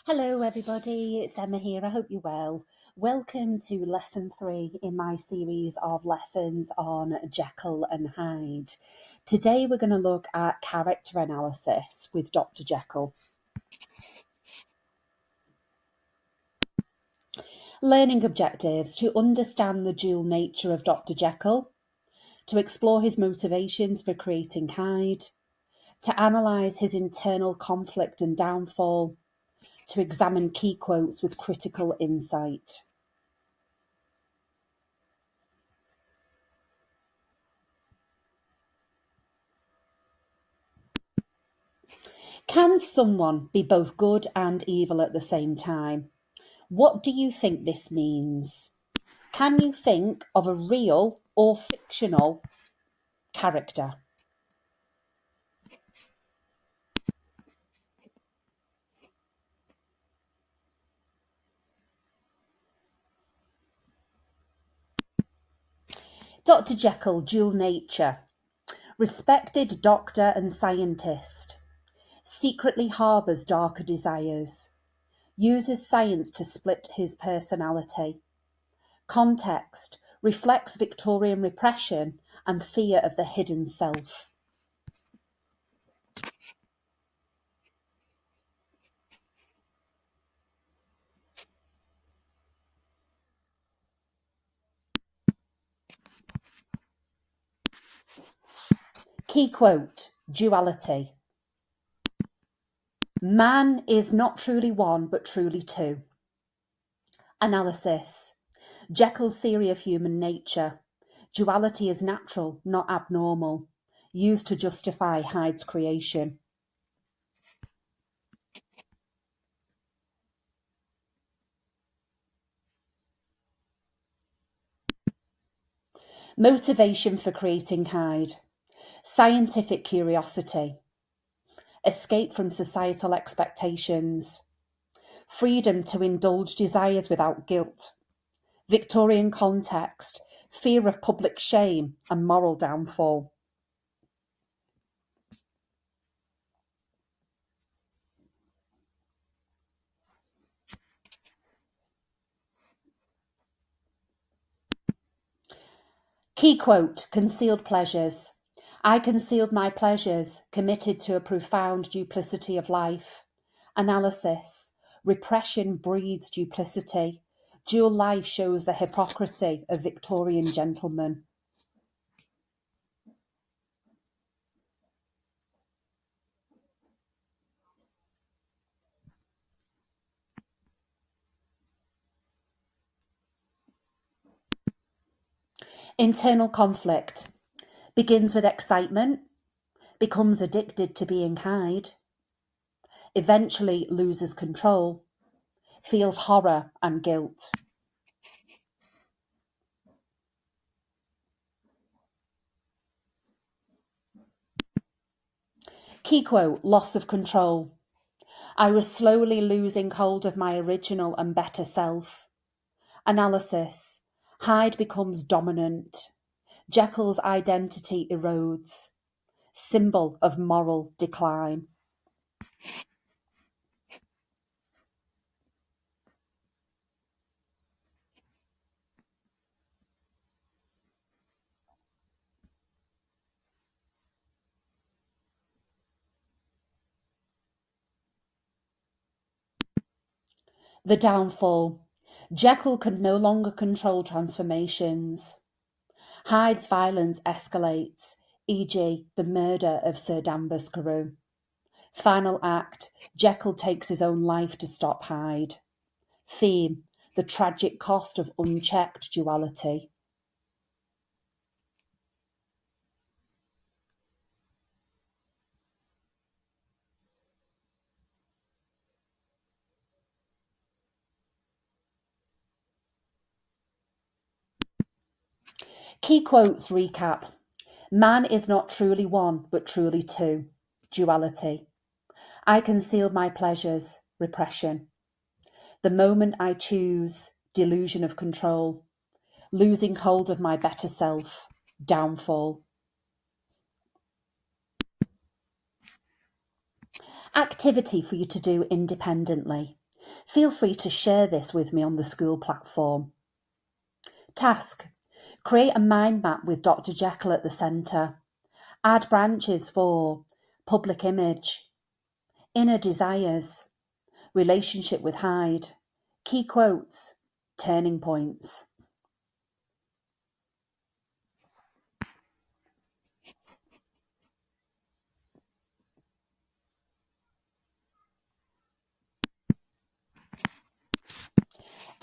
Hello everybody, it's Emma here. I hope you're well. Welcome to lesson 3 in my series of lessons on Jekyll and Hyde. Today we're going to look at character analysis with Dr. Jekyll. Learning objectives: to understand the dual nature of Dr. Jekyll, to explore his motivations for creating Hyde, to analyse his internal conflict and downfall, to examine key quotes with critical insight. Can someone be both good and evil at the same time? What do you think this means? Can you think of a real or fictional character? Dr. Jekyll, dual nature. Respected doctor and scientist. Secretly harbours darker desires. Uses science to split his personality. Context: reflects Victorian repression and fear of the hidden self. Key quote: duality. Man is not truly one, but truly two. Analysis: Jekyll's theory of human nature. Duality is natural, not abnormal. Used to justify Hyde's creation. Motivation for creating Hyde. Scientific curiosity. Escape from societal expectations. Freedom to indulge desires without guilt. Victorian context. Fear of public shame and moral downfall. Key quote: concealed pleasures. I concealed my pleasures, committed to a profound duplicity of life. Analysis: repression breeds duplicity. Dual life shows the hypocrisy of Victorian gentlemen. Internal conflict. Begins with excitement, becomes addicted to being Hyde, eventually loses control, feels horror and guilt. Key quote: loss of control. I was slowly losing hold of my original and better self. Analysis: Hyde becomes dominant. Jekyll's identity erodes. Symbol of moral decline. The downfall. Jekyll could no longer control transformations. Hyde's violence escalates, e.g. the murder of Sir Danvers Carew. Final act: Jekyll takes his own life to stop Hyde. Theme: the tragic cost of unchecked duality. Key quotes recap. Man is not truly one, but truly two. Duality. I concealed my pleasures. Repression. The moment I choose. Delusion of control. Losing hold of my better self. Downfall. Activity for you to do independently. Feel free to share this with me on the Skool platform. Task: create a mind map with Dr. Jekyll at the centre. Add branches for public image, inner desires, relationship with Hyde, key quotes, turning points.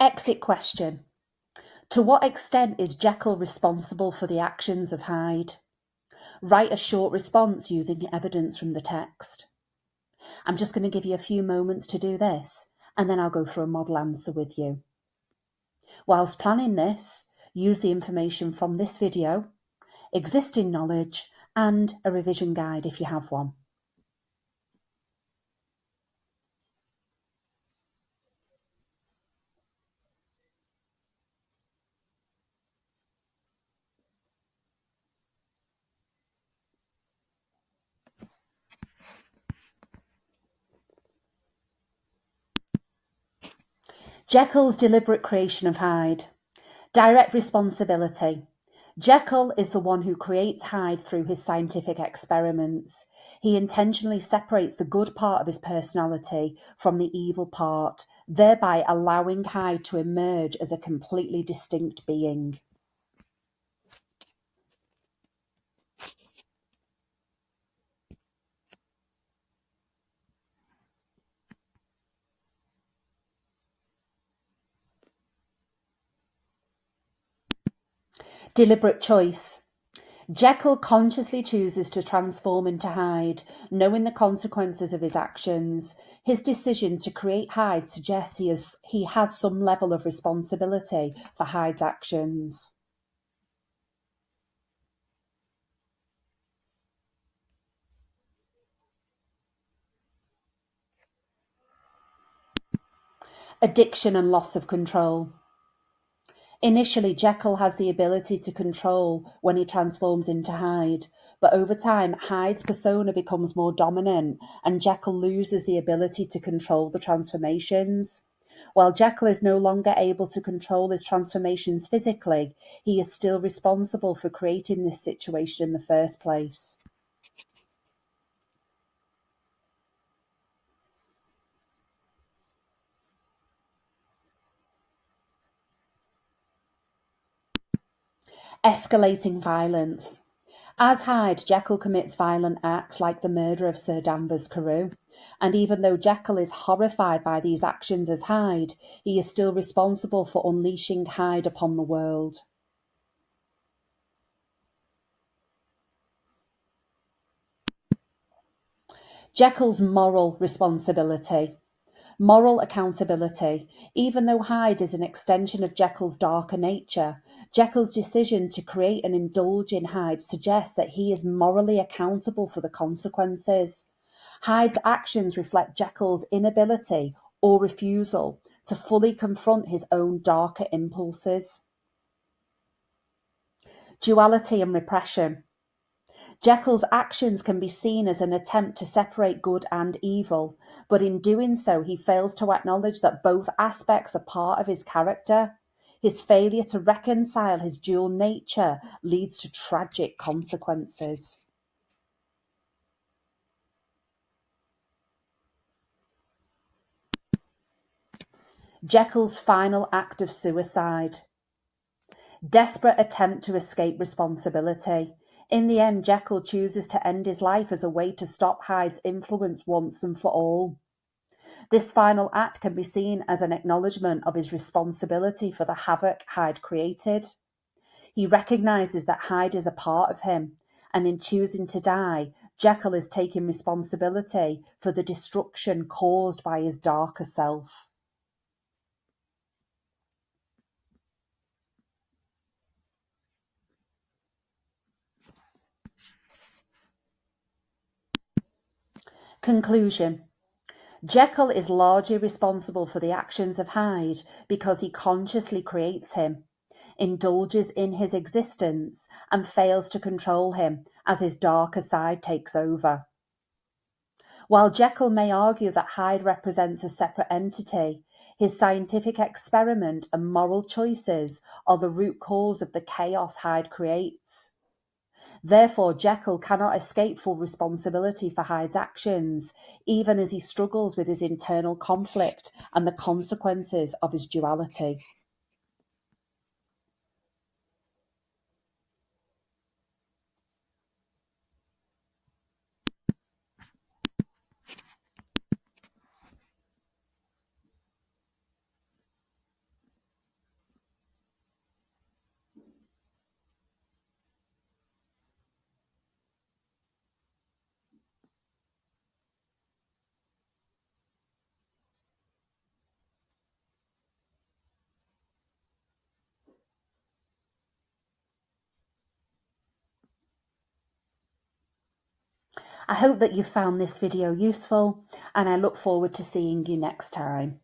Exit question. To what extent is Jekyll responsible for the actions of Hyde? Write a short response using evidence from the text. I'm just going to give you a few moments to do this, and then I'll go through a model answer with you. Whilst planning this, use the information from this video, existing knowledge, and a revision guide if you have one. Jekyll's deliberate creation of Hyde. Direct responsibility. Jekyll is the one who creates Hyde through his scientific experiments. He intentionally separates the good part of his personality from the evil part, thereby allowing Hyde to emerge as a completely distinct being. Deliberate choice. Jekyll consciously chooses to transform into Hyde, knowing the consequences of his actions. His decision to create Hyde suggests he has some level of responsibility for Hyde's actions. Addiction and loss of control. Initially, Jekyll has the ability to control when he transforms into Hyde, but over time, Hyde's persona becomes more dominant and Jekyll loses the ability to control the transformations. While Jekyll is no longer able to control his transformations physically, he is still responsible for creating this situation in the first place. Escalating violence. As Hyde, Jekyll commits violent acts like the murder of Sir Danvers Carew, and even though Jekyll is horrified by these actions as Hyde, he is still responsible for unleashing Hyde upon the world. Jekyll's moral responsibility. Moral accountability. Even though Hyde is an extension of Jekyll's darker nature, Jekyll's decision to create and indulge in Hyde suggests that he is morally accountable for the consequences. Hyde's actions reflect Jekyll's inability or refusal to fully confront his own darker impulses. Duality and repression. Jekyll's actions can be seen as an attempt to separate good and evil, but in doing so, he fails to acknowledge that both aspects are part of his character. His failure to reconcile his dual nature leads to tragic consequences. Jekyll's final act of suicide. Desperate attempt to escape responsibility. In the end, Jekyll chooses to end his life as a way to stop Hyde's influence once and for all. This final act can be seen as an acknowledgement of his responsibility for the havoc Hyde created. He recognises that Hyde is a part of him, and in choosing to die, Jekyll is taking responsibility for the destruction caused by his darker self. Conclusion. Jekyll is largely responsible for the actions of Hyde because he consciously creates him, indulges in his existence, and fails to control him as his darker side takes over. While Jekyll may argue that Hyde represents a separate entity, His scientific experiment and moral choices are the root cause of the chaos Hyde creates. Therefore, Jekyll cannot escape full responsibility for Hyde's actions, even as he struggles with his internal conflict and the consequences of his duality. I hope that you found this video useful, and I look forward to seeing you next time.